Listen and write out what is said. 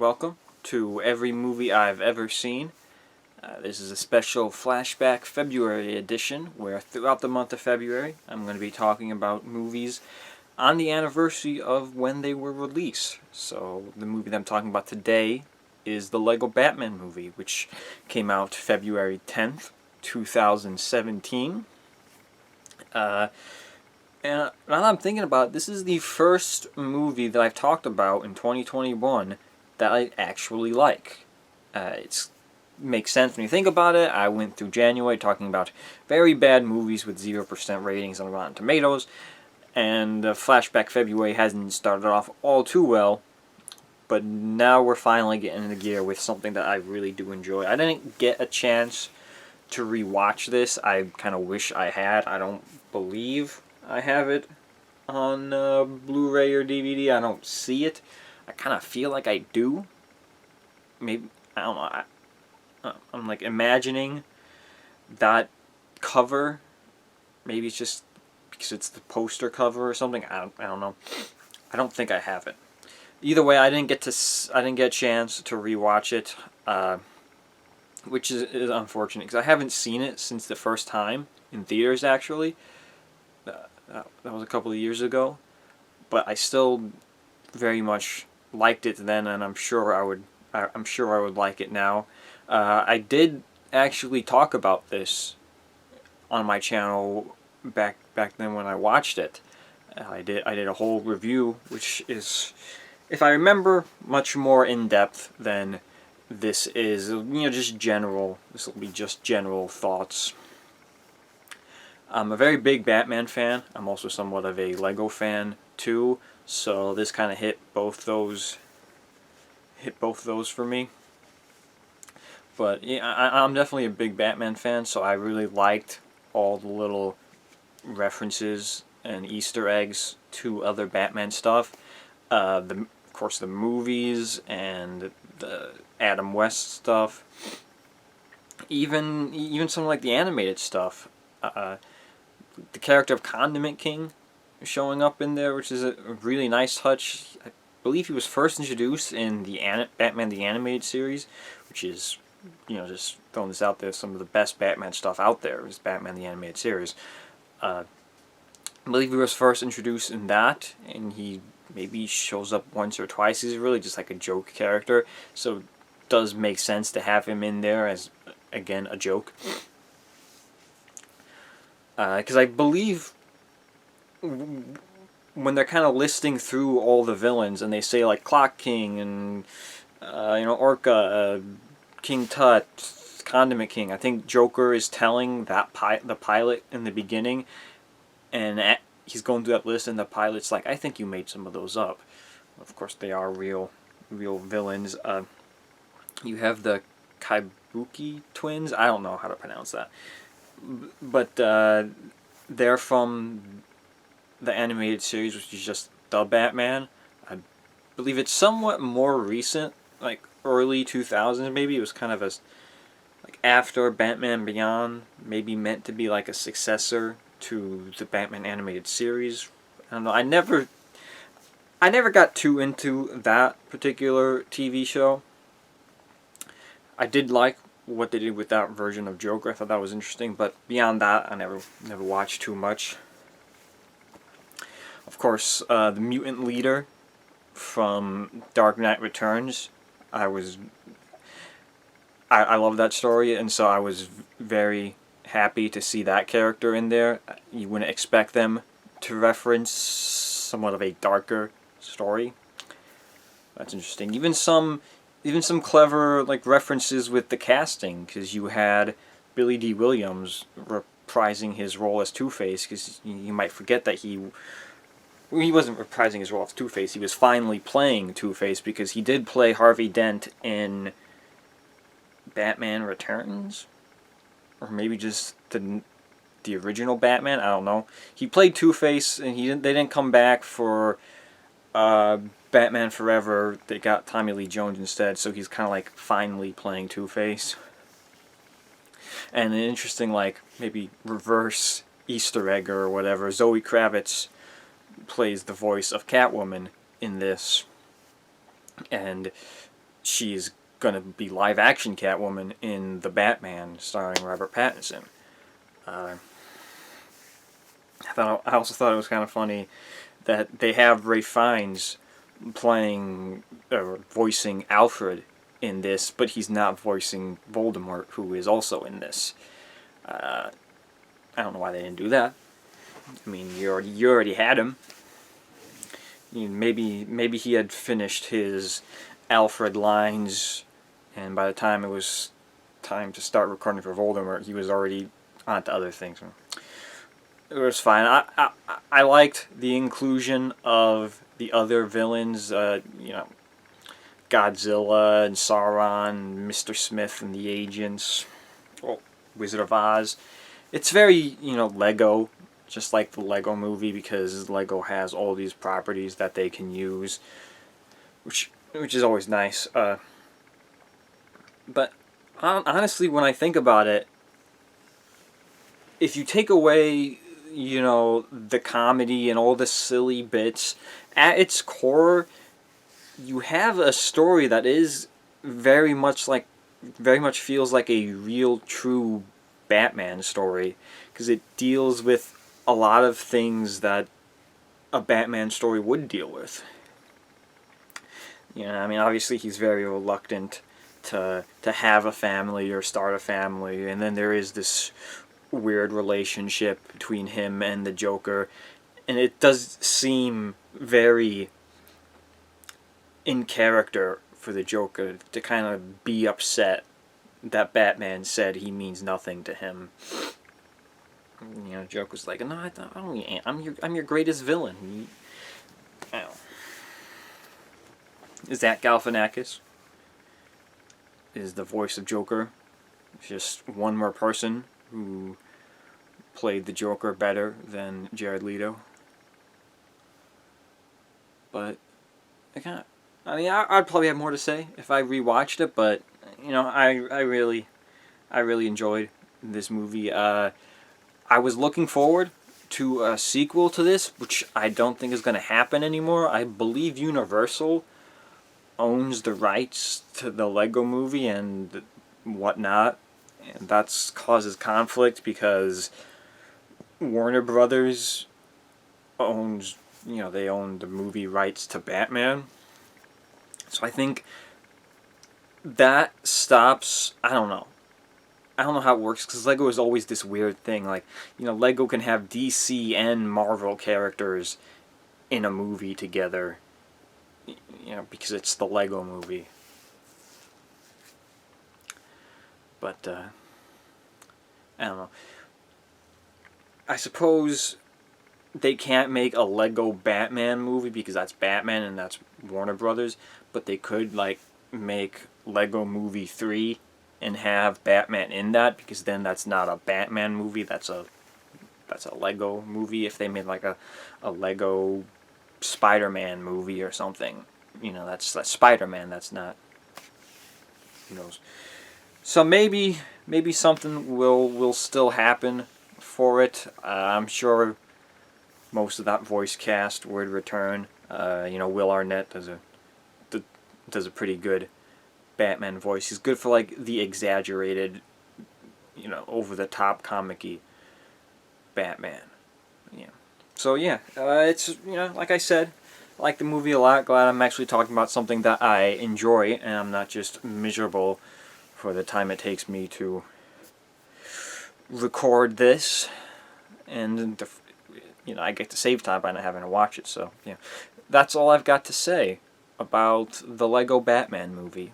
welcome to every movie I've ever seen. This is a special Flashback February edition where throughout the month of February I'm going to be talking about movies on the anniversary of when they were released. So the movie that I'm talking about today is the Lego Batman movie, which came out February 10th, 2017. And now that I'm thinking about it, this is the first movie that I've talked about in 2021 that I actually like. It makes sense when you think about it. I went through January talking about very bad movies with 0% ratings on Rotten Tomatoes, and Flashback February hasn't started off all too well, but now we're finally getting into gear with something that I really do enjoy. I didn't get a chance to rewatch this. I kind of wish I had. I don't believe I have it on Blu-ray or DVD. I don't see it. I kind of feel like I do. Maybe, I don't know. I'm like imagining that cover. Maybe it's just because it's the poster cover or something. I don't know. I don't think I have it. Either way, I didn't get a chance to rewatch it, which is unfortunate because I haven't seen it since the first time in theaters. Actually, that was a couple of years ago, but I still very much liked it then, and I'm sure I would like it now. I did actually talk about this on my channel back then when I watched it. I did a whole review, which is, if I remember, much more in depth than this is. Just general. This will be just general thoughts. I'm a very big Batman fan. I'm also somewhat of a Lego fan too, so this kind of hit both those for me. But yeah, I'm definitely a big Batman fan, so I really liked all the little references and Easter eggs to other Batman stuff. Of course, the movies and the Adam West stuff. Even some like the animated stuff. The character of Condiment King showing up in there, which is a really nice touch. I believe he was first introduced in the Batman the Animated Series, which is, just throwing this out there, some of the best Batman stuff out there is Batman the Animated Series. I believe he was first introduced in that, and he maybe shows up once or twice. He's really just like a joke character, so it does make sense to have him in there as, again, a joke. Because I believe when they're kind of listing through all the villains, and they say like Clock King and Orca, King Tut, Condiment King. I think Joker is telling the pilot in the beginning, and he's going through that list, and the pilot's like, "I think you made some of those up." Of course, they are real villains. You have the Kaibuki twins. I don't know how to pronounce that. But they're from the animated series, which is just The Batman. I believe it's somewhat more recent, like early 2000s maybe. It was kind of like after Batman Beyond, maybe meant to be like a successor to the Batman animated series. I don't know. I never got too into that particular TV show. I did like what they did with that version of Joker. I thought that was interesting, but beyond that, I never watched too much. Of course, the mutant leader from Dark Knight Returns, I love that story, and so I was very happy to see that character in there. You wouldn't expect them to reference somewhat of a darker story. That's interesting. Even some clever like references with the casting, because you had Billy D. Williams reprising his role as Two-Face, because you might forget that he wasn't reprising his role as Two-Face, he was finally playing Two-Face, because he did play Harvey Dent in Batman Returns, or maybe just the original Batman, I don't know. He played Two-Face, and they didn't come back for Batman Forever. They got Tommy Lee Jones instead, so he's kind of like finally playing Two-Face. And an interesting, like, maybe reverse Easter egg or whatever, Zoe Kravitz plays the voice of Catwoman in this. And she's gonna be live action Catwoman in The Batman starring Robert Pattinson. Uh, I also thought it was kind of funny that they have Ralph Fiennes playing or voicing Alfred in this, but he's not voicing Voldemort, who is also in this. I don't know why they didn't do that. I mean, you already had him. Maybe he had finished his Alfred lines, and by the time it was time to start recording for Voldemort, he was already on to other things. It was fine. I liked the inclusion of the other villains. Godzilla and Sauron, Mr. Smith and the agents, Wizard of Oz. It's very, Lego, just like the Lego movie, because Lego has all these properties that they can use, which is always nice. But honestly, when I think about it, if you take away, the comedy and all the silly bits, at its core, you have a story that is very much feels like a real, true Batman story, because it deals with a lot of things that a Batman story would deal with. I mean, obviously he's very reluctant to have a family or start a family, and then there is this weird relationship between him and the Joker, and it does seem very in character for the Joker to kind of be upset that Batman said he means nothing to him. Joker's like, no, I don't. I'm your greatest villain. I don't know. Zach Galifianakis is the voice of Joker. Just one more person who played the Joker better than Jared Leto. But I'd probably have more to say if I rewatched it, but I really enjoyed this movie. I was looking forward to a sequel to this, which I don't think is going to happen anymore. I believe Universal owns the rights to the Lego movie and whatnot, and that causes conflict because Warner Brothers owns, they own the movie rights to Batman. So I think that stops. I don't know how it works, because Lego is always this weird thing. Like, Lego can have DC and Marvel characters in a movie together, because it's the Lego movie. But, I don't know. I suppose they can't make a Lego Batman movie because that's Batman and that's Warner Brothers, but they could, make Lego Movie 3 and have Batman in that, because then that's not a Batman movie, that's a Lego movie. If they made a Lego Spider-Man movie or something, that's Spider-Man, that's not, who knows. So maybe something will still happen for it. I'm sure most of that voice cast would return. Will Arnett does a pretty good Batman voice. He's good for the exaggerated, over the top comic-y Batman. Yeah. So yeah, it's like I said, I like the movie a lot. Glad I'm actually talking about something that I enjoy, and I'm not just miserable for the time it takes me to record this, and I get to save time by not having to watch it. So yeah, that's all I've got to say about the Lego Batman movie.